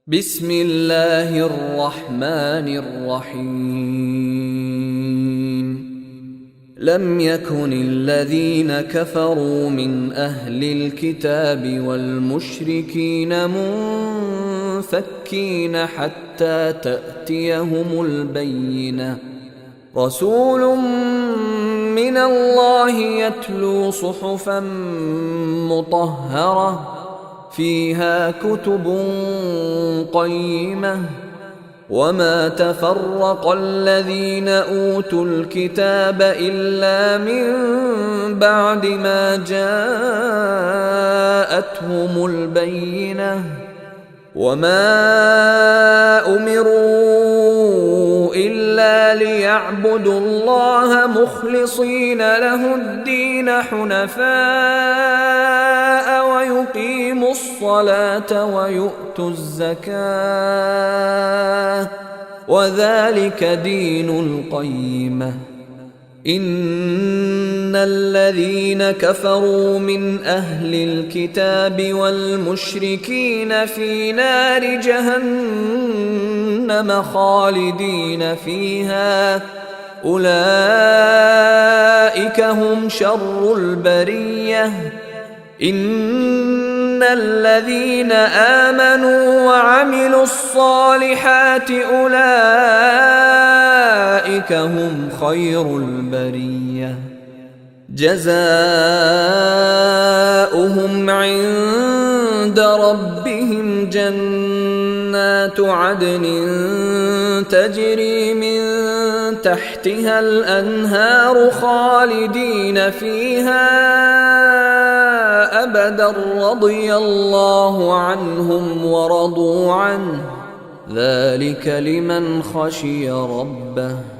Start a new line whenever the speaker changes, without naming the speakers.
بسم الله الرحمن الرحيم لم يكن الذين كفروا من أهل الكتاب والمشركين منفكين حتى تأتيهم البينة رسول من الله يتلو صحفا مطهرة فيها كتب قيمة وما تفرق الذين أوتوا الكتاب إلا من بعد ما جاءتهم البينة وما أمروا إلا ليعبدوا الله مخلصين له الدين حنفاء ويقيموا الصلاة ويؤتوا الزكاة وذلك دين القيمة إن الذين كفروا من أهل الكتاب والمشركين في نار جهنم خالدين فيها أولئك هم شر البرية إن الذين آمنوا وعملوا الصالحات أولئك هم خير البرية جزاؤهم عند ربهم جنات عدن تجري من تحتها الأنهار خالدين فيها أبدا رضي الله عنهم ورضوا عنه ذلك لمن خشي ربه